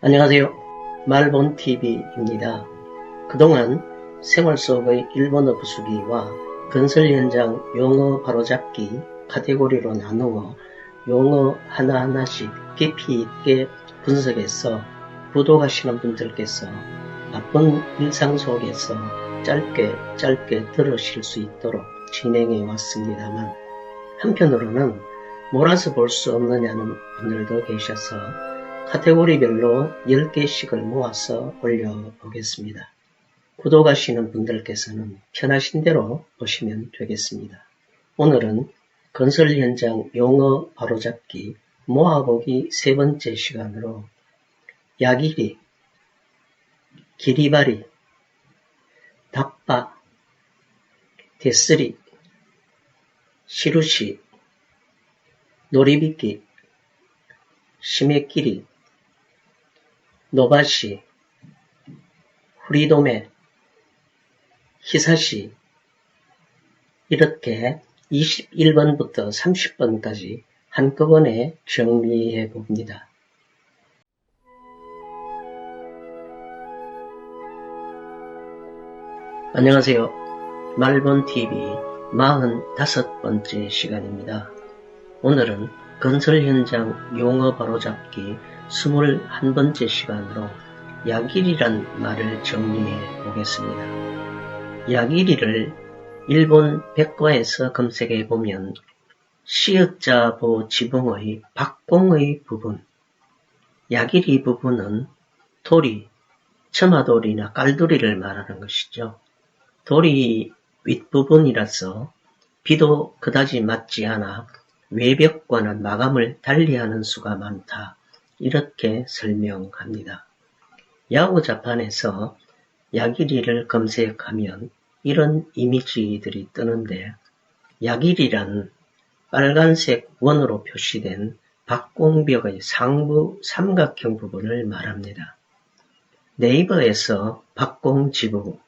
안녕하세요. 말본TV입니다. 그동안 생활 속의 일본어 부수기와 건설 현장 용어 바로잡기 카테고리로 나누어 용어 하나하나씩 깊이 있게 분석해서 구독하시는 분들께서 바쁜 일상 속에서 짧게 들으실 수 있도록 진행해 왔습니다만, 한편으로는 몰아서 볼 수 없느냐는 분들도 계셔서 카테고리별로 10개씩을 모아서 올려보겠습니다. 구독하시는 분들께서는 편하신 대로 보시면 되겠습니다. 오늘은 건설 현장 용어 바로잡기 모아보기 3번째 시간으로 야기리, 기리바리, 닭바, 데스리, 시루시, 노리비키, 시메끼리, 노바시, 후리도메, 히사시, 이렇게 21번부터 30번까지 한꺼번에 정리해 봅니다. 안녕하세요. 말본TV 45번째 시간입니다. 오늘은 건설 현장 용어 바로잡기 21번째 시간으로 야기리란 말을 정리해 보겠습니다. 야기리를 일본 백과에서 검색해 보면 시읒자보 지붕의 박공의 부분, 야기리 부분은 도리, 처마도리나 깔도리를 말하는 것이죠. 도리 윗부분이라서 비도 그다지 맞지 않아 외벽과는 마감을 달리하는 수가 많다, 이렇게 설명합니다. 야후 자판에서 야기리를 검색하면 이런 이미지들이 뜨는데, 야기리란 빨간색 원으로 표시된 박공벽의 상부 삼각형 부분을 말합니다. 네이버에서 박공지붕,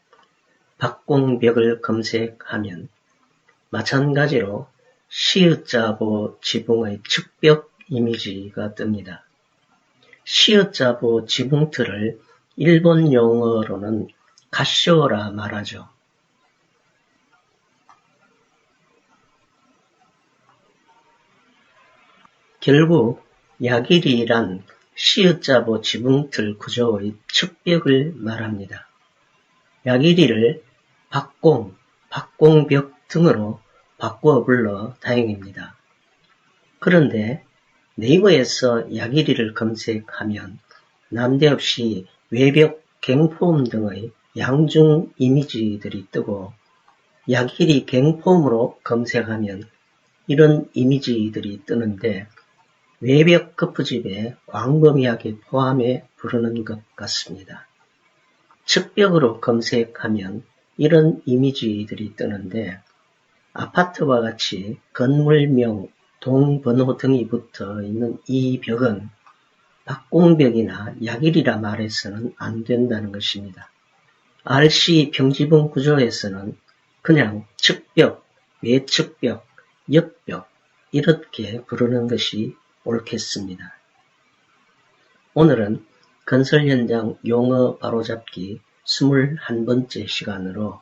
박공벽을 검색하면 마찬가지로 시읒자보 지붕의 측벽 이미지가 뜹니다. 시읒자보 지붕틀을 일본 용어로는 가쇼라 말하죠. 결국 야기리란 시읒자보 지붕틀 구조의 측벽을 말합니다. 야기리를 박공, 박공벽 등으로 바꾸어 불러 다행입니다. 그런데 네이버에서 야기리를 검색하면 남대없이 외벽, 갱폼 등의 양중 이미지들이 뜨고, 야기리 갱폼으로 검색하면 이런 이미지들이 뜨는데 외벽 거푸집에 광범위하게 포함해 부르는 것 같습니다. 측벽으로 검색하면 이런 이미지들이 뜨는데 아파트와 같이 건물명, 동번호 등이 붙어 있는 이 벽은 박공벽이나 야기리라 말해서는 안 된다는 것입니다. RC 평지붕 구조에서는 그냥 측벽, 외측벽, 옆벽 이렇게 부르는 것이 옳겠습니다. 오늘은 건설 현장 용어 바로잡기 21번째 시간으로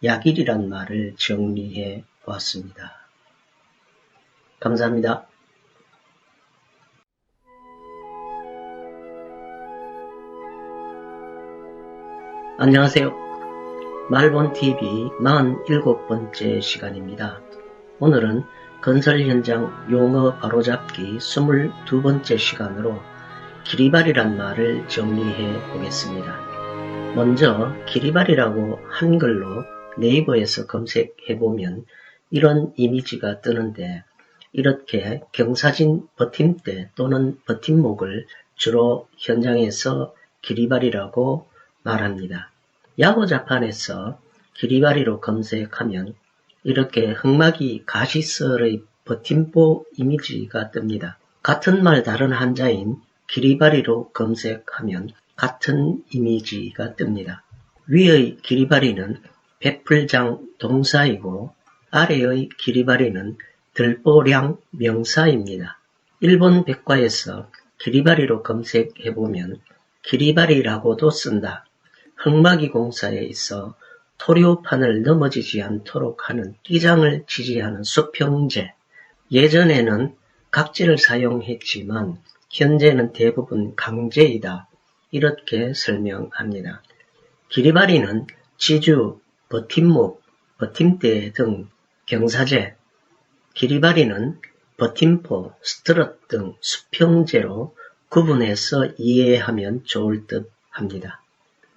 야기리란 말을 정리해 보았습니다. 감사합니다. 안녕하세요. 말본TV 47번째 시간입니다. 오늘은 건설 현장 용어 바로잡기 22번째 시간으로 기리바리란 말을 정리해 보겠습니다. 먼저 기리바리라고 한글로 네이버에서 검색해보면 이런 이미지가 뜨는데, 이렇게 경사진 버팀대 또는 버팀목을 주로 현장에서 기리바리라고 말합니다. 야후 자판에서 기리바리로 검색하면 이렇게 흑막이 가시설의 버팀보 이미지가 뜹니다. 같은 말 다른 한자인 기리바리로 검색하면 같은 이미지가 뜹니다. 위의 기리바리는 배풀장 동사이고 아래의 기리바리는 들보량 명사입니다. 일본 백과에서 기리바리로 검색해보면 기리발이라고도 쓴다. 흙막이 공사에 있어 토류판을 넘어지지 않도록 하는 띠장을 지지하는 수평제. 예전에는 각재를 사용했지만 현재는 대부분 강제이다. 이렇게 설명합니다. 기리발이는 지주, 버팀목, 버팀대 등 경사제, 기리발이는 버팀포, 스트럿 등 수평제로 구분해서 이해하면 좋을 듯 합니다.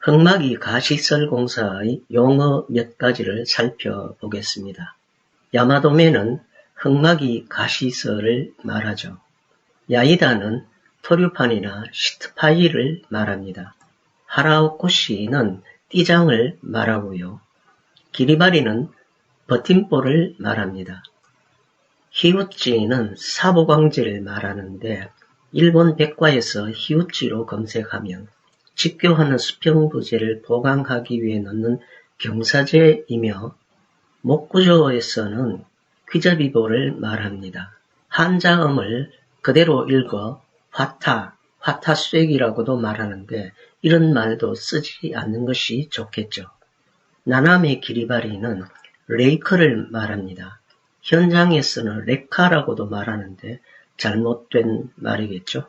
흙막이 가시설 공사의 용어 몇 가지를 살펴보겠습니다. 야마도메는 흙막이 가시설을 말하죠. 야이다는 토류판이나 시트파이를 말합니다. 하라오코시는 띠장을 말하고요. 기리바리는 버팀보를 말합니다. 히우찌는 사보광지를 말하는데 일본 백과에서 히우찌로 검색하면 직교하는 수평부재를 보강하기 위해 넣는 경사제이며 목구조에서는 귀자비보를 말합니다. 한자음을 그대로 읽어 화타쇠기라고도 말하는데 이런 말도 쓰지 않는 것이 좋겠죠. 나나메 기리바리는 레이커를 말합니다. 현장에서는 레카라고도 말하는데 잘못된 말이겠죠.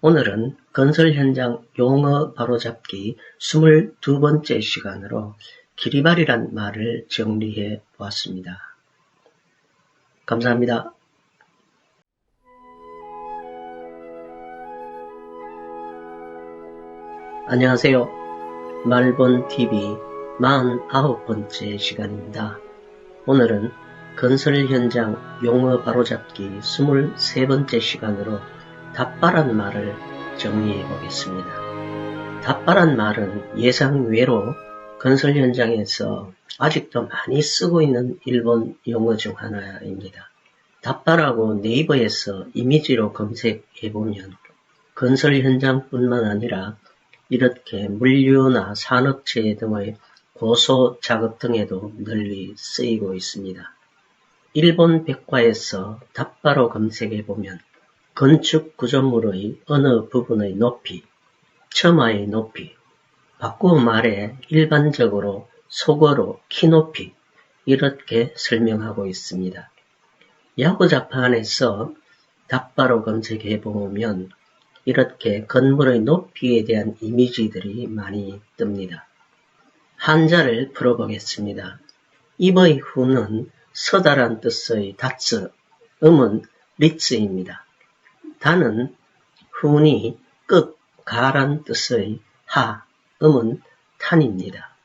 오늘은 건설 현장 용어 바로잡기 22번째 시간으로 기리발이란 말을 정리해 보았습니다. 감사합니다. 안녕하세요. 말본TV 49번째 시간입니다. 오늘은 건설 현장 용어 바로잡기 23번째 시간으로 답바란 말을 정리해 보겠습니다. 답바란 말은 예상 외로 건설 현장에서 아직도 많이 쓰고 있는 일본 용어 중 하나입니다. 답바라고 네이버에서 이미지로 검색해보면 건설 현장뿐만 아니라 이렇게 물류나 산업체 등의 고소 작업 등에도 널리 쓰이고 있습니다. 일본 백과에서 답바로 검색해보면 건축 구조물의 어느 부분의 높이, 처마의 높이, 바꾸어 말해 일반적으로 속어로 키높이 이렇게 설명하고 있습니다. 야구자판에서 답바로 검색해보면 이렇게 건물의 높이에 대한 이미지들이 많이 뜹니다. 한자를 풀어보겠습니다. 입의 후는 서다란 뜻의 다츠, 음은 리츠입니다. 단은 훈이 끝, 가란 뜻의 하, 음은 탄입니다.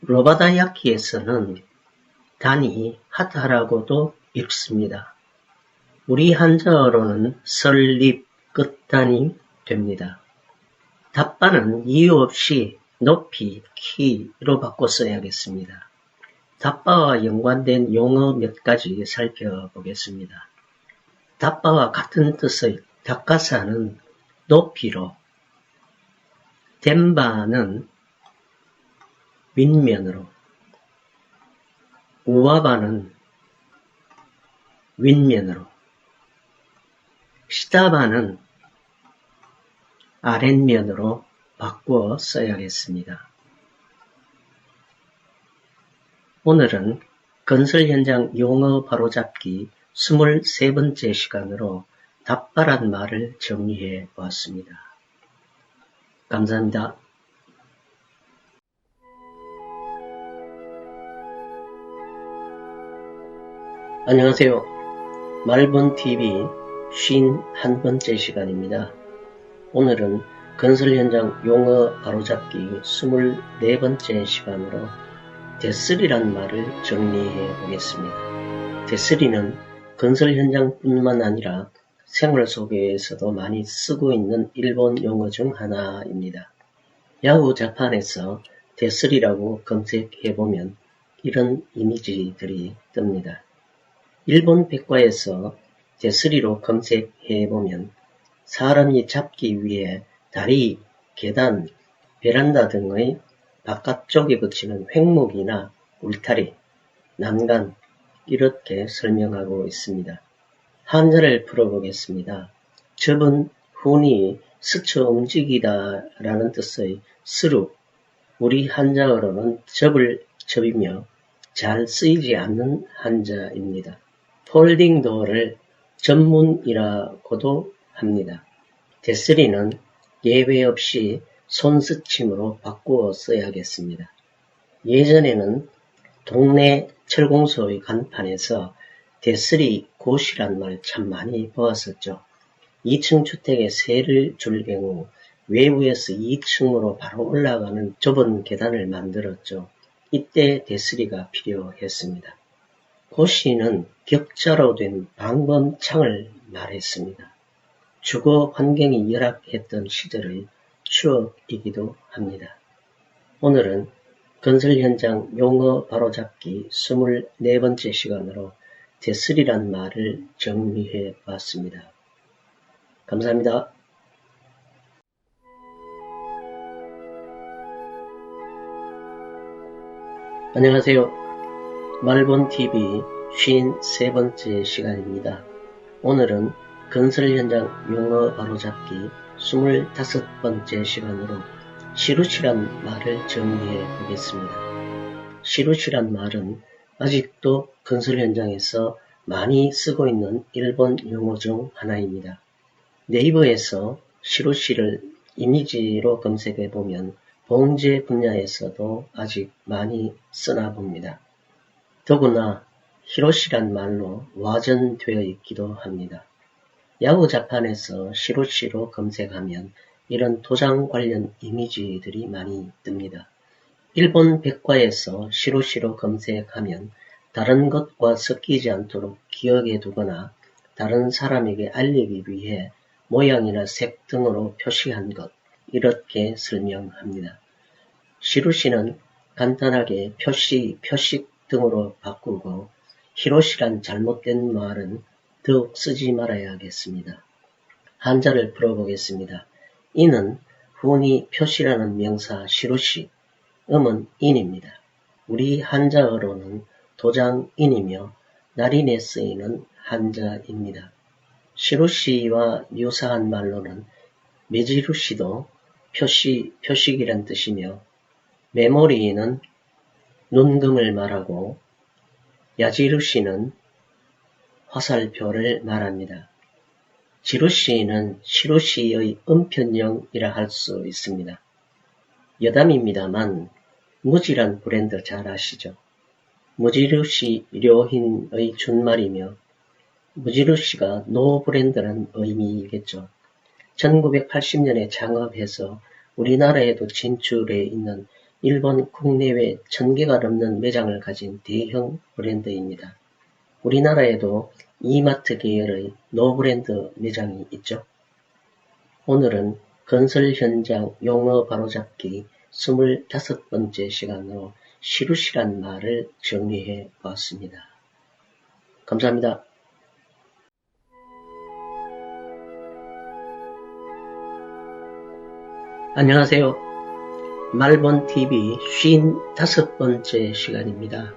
로바다야키에서는 단이 하타라고도 읽습니다. 우리 한자어로는 설립, 끝단이 됩니다. 답바는 이유 없이 높이, 키로 바꿔 써야겠습니다. 답바와 연관된 용어 몇 가지 살펴보겠습니다. 답바와 같은 뜻의 다카사는 높이로, 덴바는 윗면으로, 우와바는 윗면으로, 시다바는 아랫면으로 바꾸어 써야겠습니다. 오늘은 건설 현장 용어 바로잡기 23번째 시간으로 답바란 말을 정리해 보았습니다. 감사합니다. 안녕하세요. 말본TV 51번째 시간입니다. 오늘은 건설 현장 용어 바로잡기 24번째 시간으로 데스리란 말을 정리해 보겠습니다. 데스리는 건설 현장뿐만 아니라 생활 속에서도 많이 쓰고 있는 일본 용어 중 하나입니다. 야후 자판에서 데스리라고 검색해보면 이런 이미지들이 뜹니다. 일본 백과에서 데스리로 검색해보면 사람이 잡기 위해 다리, 계단, 베란다 등의 바깥쪽에 붙이는 횡목이나 울타리, 난간 이렇게 설명하고 있습니다. 한자를 풀어보겠습니다. 접은 훈이 스쳐 움직이다 라는 뜻의 스루, 우리 한자어로는 접을 접이며 잘 쓰이지 않는 한자입니다. 폴딩 도어를 전문이라고도 합니다. 대쓰리는 예외 없이 손스침으로 바꾸어 써야겠습니다. 예전에는 동네 철공소의 간판에서 대쓰리 곳이란 말 참 많이 보았었죠. 2층 주택에 세를 줄 경우 외부에서 2층으로 바로 올라가는 좁은 계단을 만들었죠. 이때 대쓰리가 필요했습니다. 고시는 격자로 된 방범창을 말했습니다. 주거 환경이 열악했던 시절의 추억이기도 합니다. 오늘은 건설 현장 용어 바로잡기 24번째 시간으로 대쓰리란 말을 정리해 봤습니다. 감사합니다. 안녕하세요. 말본TV 53번째 시간입니다. 오늘은 건설 현장 용어 바로잡기 25번째 시간으로 시루시란 말을 정리해 보겠습니다. 시루시란 말은 아직도 건설 현장에서 많이 쓰고 있는 일본 용어 중 하나입니다. 네이버에서 시루시를 이미지로 검색해 보면 봉제 분야에서도 아직 많이 쓰나 봅니다. 더구나 히로시란 말로 와전되어 있기도 합니다. 야후 자판에서 시루시로 검색하면 이런 도장 관련 이미지들이 많이 뜹니다. 일본 백과에서 시루시로 검색하면 다른 것과 섞이지 않도록 기억해 두거나 다른 사람에게 알리기 위해 모양이나 색 등으로 표시한 것, 이렇게 설명합니다. 시루시는 간단하게 표시, 표식 등으로 바꾸고 히로시란 잘못된 말은 더욱 쓰지 말아야겠습니다. 한자를 풀어보겠습니다. 이는 훈이 표시라는 명사 시루시, 음은 인입니다. 우리 한자어로는 도장인이며 날인에 쓰이는 한자입니다. 시루시와 유사한 말로는 메지루시도 표시, 표식이란 뜻이며 메모리는 눈금을 말하고 야지루시는 화살표를 말합니다. 지루시는 시루시의 음편형이라 할 수 있습니다. 여담입니다만 무지란 브랜드 잘 아시죠? 무지루시 료힌의 준말이며 무지루시가 노 브랜드란 의미이겠죠. 1980년에 창업해서 우리나라에도 진출해 있는 일본 국내외 1000개가 넘는 매장을 가진 대형 브랜드입니다. 우리나라에도 이마트 계열의 노 브랜드 매장이 있죠. 오늘은 건설 현장 용어 바로잡기 25번째 시간으로 시루시란 말을 정리해 보았습니다. 감사합니다. 안녕하세요. 말본TV 55번째 시간입니다.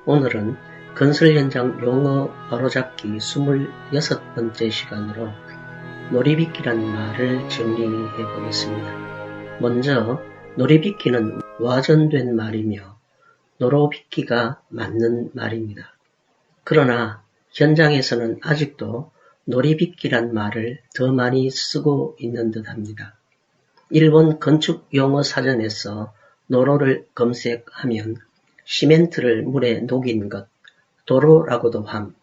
오늘은 건설 현장 용어 바로잡기 26번째 시간으로 놀이비키란 말을 정리해 보겠습니다. 먼저 놀이비키는 와전된 말이며 노로비키가 맞는 말입니다. 그러나 현장에서는 아직도 놀이비키란 말을 더 많이 쓰고 있는 듯 합니다. 일본 건축용어 사전에서 노로를 검색하면 시멘트를 물에 녹인 것, 도로라고도 함.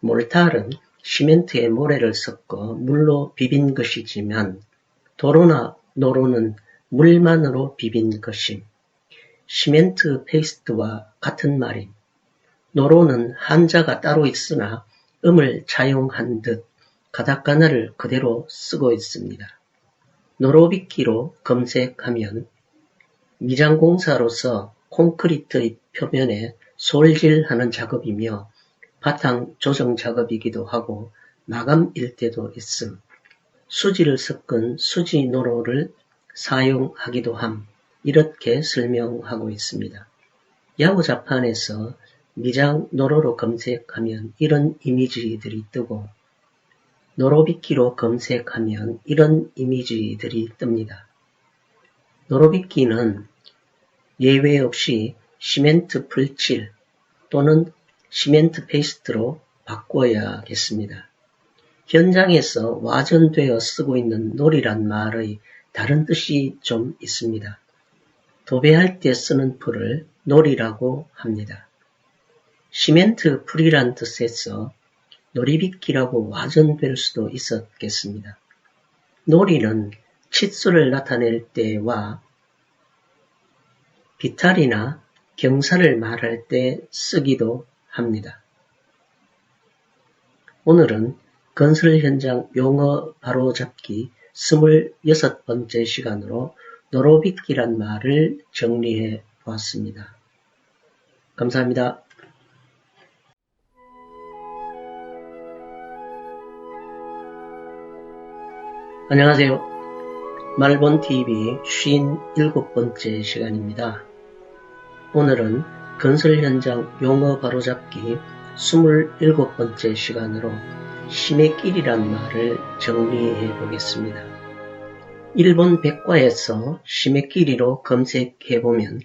몰탈은 시멘트에 모래를 섞어 물로 비빈 것이지만 도로나 노로는 물만으로 비빈 것임. 시멘트 페이스트와 같은 말임. 노로는 한자가 따로 있으나 음을 차용한 듯 가다카나를 그대로 쓰고 있습니다. 노로비키로 검색하면 미장공사로서 콘크리트의 표면에 솔질하는 작업이며 바탕 조정 작업이기도 하고 마감일 때도 있음. 수지를 섞은 수지노로를 사용하기도 함. 이렇게 설명하고 있습니다. 야후 자판에서 미장노로로 검색하면 이런 이미지들이 뜨고 노로빗기로 검색하면 이런 이미지들이 뜹니다. 노로빗기는 예외 없이 시멘트 풀칠 또는 시멘트 페이스트로 바꿔야겠습니다. 현장에서 와전되어 쓰고 있는 놀이란 말의 다른 뜻이 좀 있습니다. 도배할 때 쓰는 풀을 놀이라고 합니다. 시멘트 풀이란 뜻에서 놀이빗기라고 와전될 수도 있었겠습니다. 놀이는 칫솔을 나타낼 때와 비탈이나 경사를 말할 때 쓰기도 합니다. 오늘은 건설 현장 용어 바로잡기 26번째 시간으로 노로빗기란 말을 정리해 보았습니다. 감사합니다. 안녕하세요. 말본TV 57번째 시간입니다. 오늘은 건설 현장 용어 바로잡기 27번째 시간으로 시매길이란 말을 정리해 보겠습니다. 일본 백과에서 시매길이로 검색해보면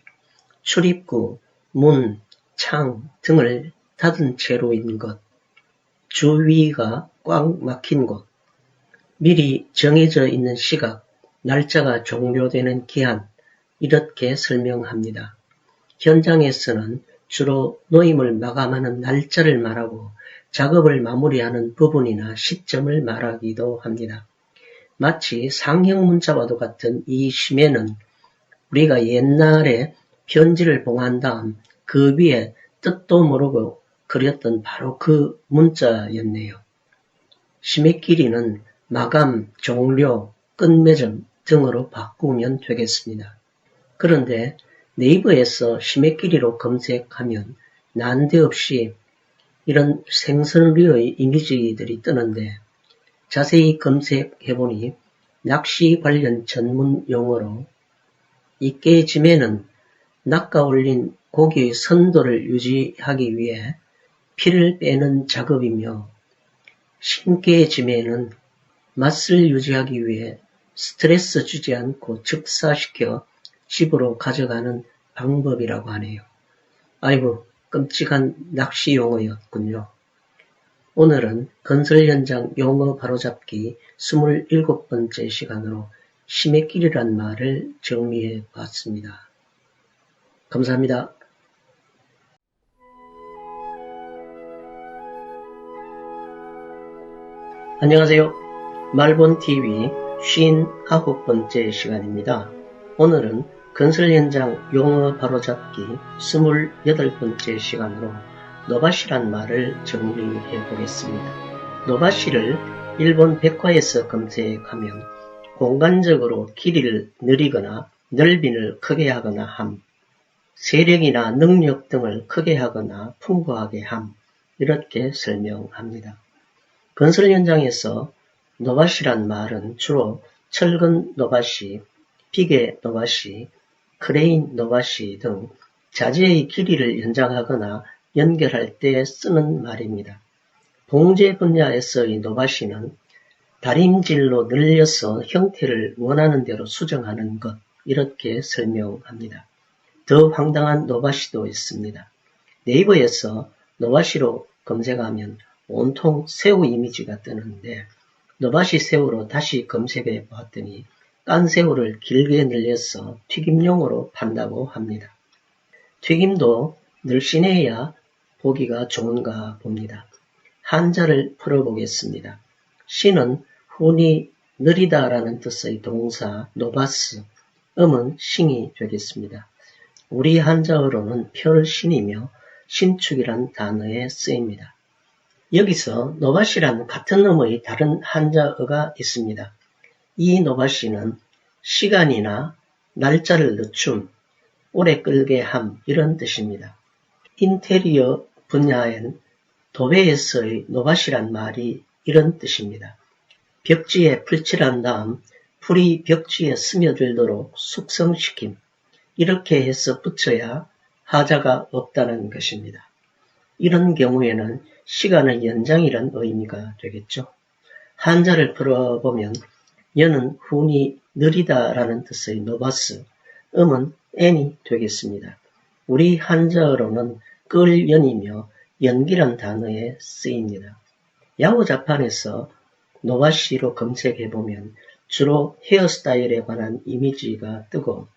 출입구, 문, 창 등을 닫은 채로인 것, 주위가 꽉 막힌 곳, 미리 정해져 있는 시각, 날짜가 종료되는 기한, 이렇게 설명합니다. 현장에서는 주로 노임을 마감하는 날짜를 말하고 작업을 마무리하는 부분이나 시점을 말하기도 합니다. 마치 상형 문자와도 같은 이 시매는 우리가 옛날에 편지를 봉한 다음 그 위에 뜻도 모르고 그렸던 바로 그 문자였네요. 시매길이는 마감, 종료, 끝맺음 등으로 바꾸면 되겠습니다. 그런데 네이버에서 시매길이로 검색하면 난데없이 이런 생선류의 이미지들이 뜨는데 자세히 검색해보니 낚시 관련 전문 용어로 이 깨짐에는 낚아 올린 고기의 선도를 유지하기 위해 피를 빼는 작업이며 신깨짐에는 맛을 유지하기 위해 스트레스 주지 않고 즉사시켜 집으로 가져가는 방법이라고 하네요. 아이고, 끔찍한 낚시 용어였군요. 오늘은 건설 현장 용어 바로잡기 27번째 시간으로 시매길이란 말을 정리해 봤습니다. 감사합니다. 안녕하세요. 말본TV 59번째 시간입니다. 오늘은 건설 현장 용어 바로잡기 28번째 시간으로 노바시란 말을 정리해 보겠습니다. 노바시를 일본 백과에서 검색하면 공간적으로 길이를 느리거나 넓이를 크게 하거나 함, 세력이나 능력 등을 크게 하거나 풍부하게 함, 이렇게 설명합니다. 건설 현장에서 노바시란 말은 주로 철근 노바시, 비계 노바시, 크레인 노바시 등 자재의 길이를 연장하거나 연결할 때 쓰는 말입니다. 봉제 분야에서의 노바시는 다림질로 늘려서 형태를 원하는 대로 수정하는 것, 이렇게 설명합니다. 더 황당한 노바시도 있습니다. 네이버에서 노바시로 검색하면 온통 새우 이미지가 뜨는데 노바시 새우로 다시 검색해 보았더니 깐 새우를 길게 늘려서 튀김용으로 판다고 합니다. 튀김도 늘씬해야 보기가 좋은가 봅니다. 한자를 풀어보겠습니다. 시는 훈이 느리다라는 뜻의 동사 노바스, 음은 싱이 되겠습니다. 우리 한자어로는 펼신이며 신축이란 단어에 쓰입니다. 여기서 노바시란 같은 음의 다른 한자어가 있습니다. 이 노바시는 시간이나 날짜를 늦춤, 오래 끌게 함, 이런 뜻입니다. 인테리어 분야엔 도배에서의 노바시란 말이 이런 뜻입니다. 벽지에 풀칠한 다음 풀이 벽지에 스며들도록 숙성시킴, 이렇게 해서 붙여야 하자가 없다는 것입니다. 이런 경우에는 시간의 연장이란 의미가 되겠죠. 한자를 풀어보면 여는 훈이 느리다라는 뜻의 노바스, 음은 n이 되겠습니다. 우리 한자어로는 끌연이며 연기란 단어에 쓰입니다. 야후자판에서 노바시로 검색해보면 주로 헤어스타일에 관한 이미지가 뜨고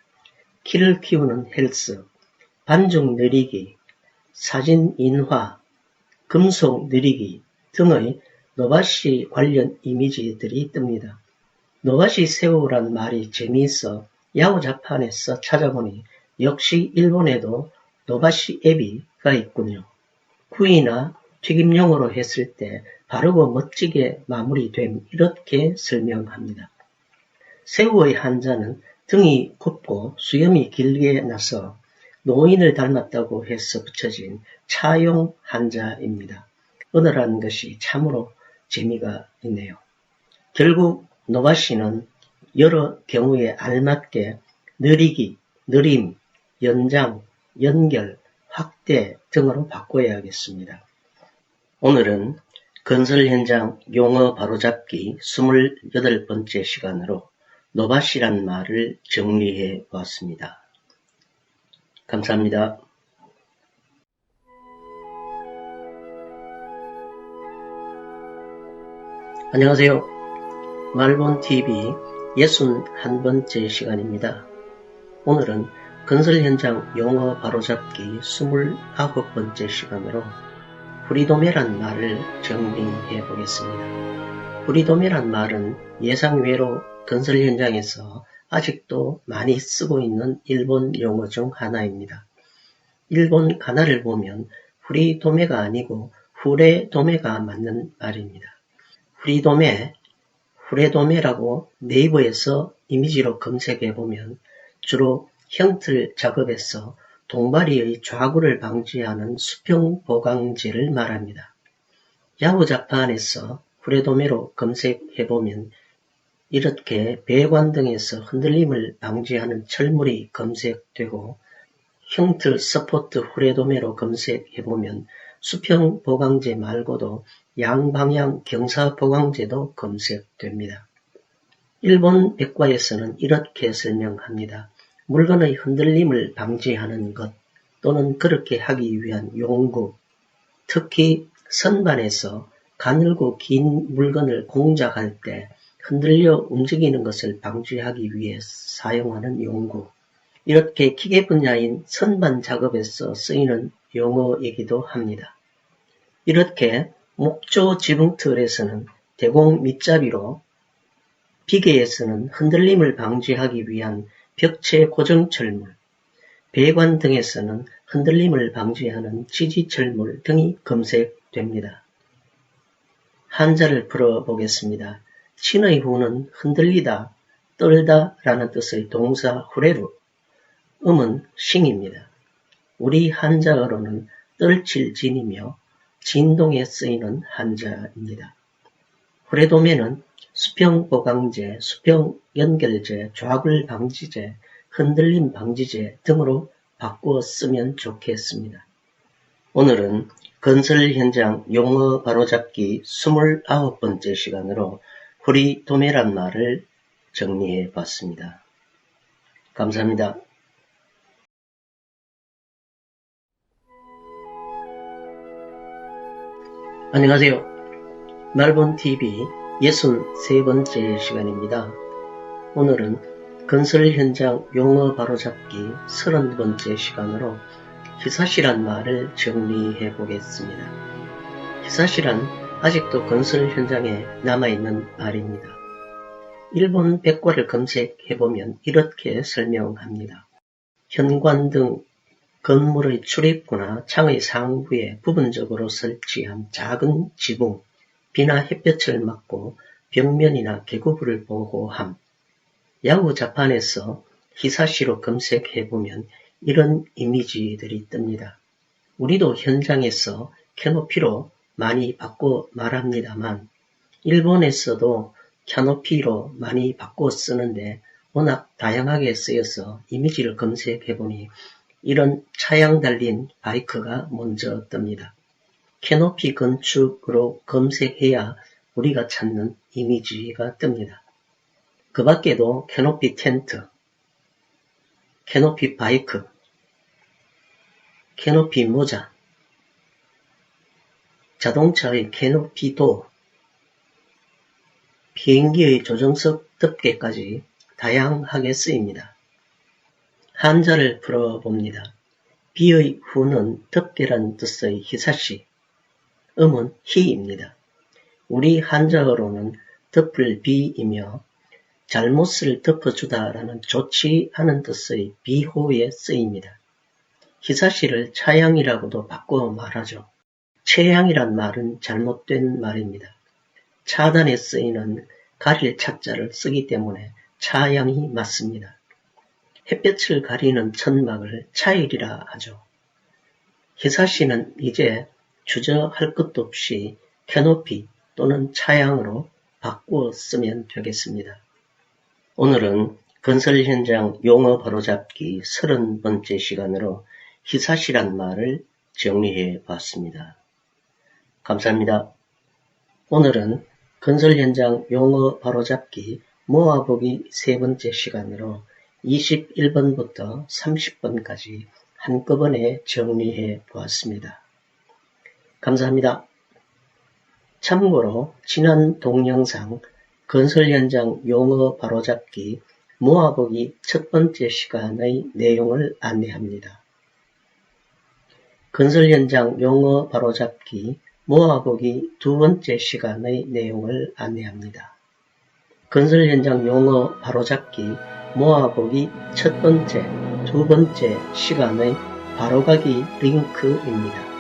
키를 키우는 헬스, 반죽 느리기, 사진 인화, 금속 느리기 등의 노바시 관련 이미지들이 뜹니다. 노바시 새우란 말이 재미있어 야후자판에서 찾아보니 역시 일본에도 노바시 앱이가 있군요. 구이나 튀김용으로 했을 때 바르고 멋지게 마무리됨 이렇게 설명합니다. 새우의 한자는 등이 곱고 수염이 길게 나서 노인을 닮았다고 해서 붙여진 차용 한자입니다. 언어라는 것이 참으로 재미가 있네요. 결국 노바시는 여러 경우에 알맞게 느리기, 느림, 연장, 연결, 확대 등으로 바꿔야겠습니다. 오늘은 건설 현장 용어 바로잡기 28번째 시간으로 노바시란 말을 정리해 보았습니다. 감사합니다. 안녕하세요. 말본TV 61번째 시간입니다. 오늘은 건설 현장 용어 바로잡기 29번째 시간으로 후리도매란 말을 정리해 보겠습니다. 후리도매란 말은 예상외로 건설 현장에서 아직도 많이 쓰고 있는 일본 용어 중 하나입니다. 일본 가나를 보면 후리도매가 아니고 후레도매가 맞는 말입니다. 후레도매라고 네이버에서 이미지로 검색해보면 주로 형틀 작업에서 동바리의 좌구를 방지하는 수평 보강제를 말합니다. 야후자판에서 후레도매로 검색해보면 이렇게 배관 등에서 흔들림을 방지하는 철물이 검색되고 형틀 서포트 후레도매로 검색해보면 수평 보강제 말고도 양방향 경사 보강제도 검색됩니다. 일본 백과에서는 이렇게 설명합니다. 물건의 흔들림을 방지하는 것 또는 그렇게 하기 위한 용구, 특히 선반에서 가늘고 긴 물건을 공작할 때 흔들려 움직이는 것을 방지하기 위해 사용하는 용구, 이렇게 기계 분야인 선반 작업에서 쓰이는 용어이기도 합니다. 이렇게 목조 지붕틀에서는 대공 밑잡이로, 비계에서는 흔들림을 방지하기 위한 벽체 고정 철물, 배관 등에서는 흔들림을 방지하는 지지철물 등이 검색됩니다. 한자를 풀어보겠습니다. 친의 후는 흔들리다, 떨다 라는 뜻의 동사 후레루, 음은 싱입니다. 우리 한자어로는 떨칠진이며 진동에 쓰이는 한자입니다. 후레도매는 수평보강제, 수평연결제, 좌굴 방지제, 흔들림 방지제 등으로 바꾸어 쓰면 좋겠습니다. 오늘은 건설 현장 용어 바로잡기 29번째 시간으로 후리도매란 말을 정리해 봤습니다. 감사합니다. 안녕하세요. 말본TV 63번째 시간입니다. 오늘은 건설 현장 용어 바로잡기 30번째 시간으로 히사시란 말을 정리해 보겠습니다. 히사시란 아직도 건설 현장에 남아있는 말입니다. 일본 백과를 검색해보면 이렇게 설명합니다. 현관 등 건물의 출입구나 창의 상부에 부분적으로 설치한 작은 지붕, 비나 햇볕을 막고 벽면이나 개구부를 보호함. 야후자판에서 히사시로 검색해보면 이런 이미지들이 뜹니다. 우리도 현장에서 캐노피로 많이 바꿔 말합니다만 일본에서도 캐노피로 많이 바꿔 쓰는데 워낙 다양하게 쓰여서 이미지를 검색해보니 이런 차양 달린 바이크가 먼저 뜹니다. 캐노피 건축으로 검색해야 우리가 찾는 이미지가 뜹니다. 그 밖에도 캐노피 텐트, 캐노피 바이크, 캐노피 모자, 자동차의 캐노피 도어, 비행기의 조정석 덮개까지 다양하게 쓰입니다. 한자를 풀어봅니다. 비의 후는 덮개란 뜻의 히사시, 음은 히입니다. 우리 한자어로는 덮을 비이며 잘못을 덮어주다 라는 좋지 않은 뜻의 비호에 쓰입니다. 히사시를 차양이라고도 바꿔 말하죠. 최양이란 말은 잘못된 말입니다. 차단에 쓰이는 가릴 차자를 쓰기 때문에 차양이 맞습니다. 햇볕을 가리는 천막을 차일이라 하죠. 히사시는 이제 주저할 것도 없이 캐노피 또는 차양으로 바꾸어 쓰면 되겠습니다. 오늘은 건설 현장 용어 바로잡기 30번째 시간으로 히사시란 말을 정리해 봤습니다. 감사합니다. 오늘은 건설 현장 용어 바로잡기 모아보기 3번째 시간으로 21번부터 30번까지 한꺼번에 정리해 보았습니다. 감사합니다. 참고로 지난 동영상 건설 현장 용어 바로잡기 모아보기 첫 번째 시간의 내용을 안내합니다. 건설 현장 용어 바로잡기 모아보기 두 번째 시간의 내용을 안내합니다. 건설 현장 용어 바로잡기 모아보기 첫 번째, 두 번째 시간의 바로가기 링크입니다.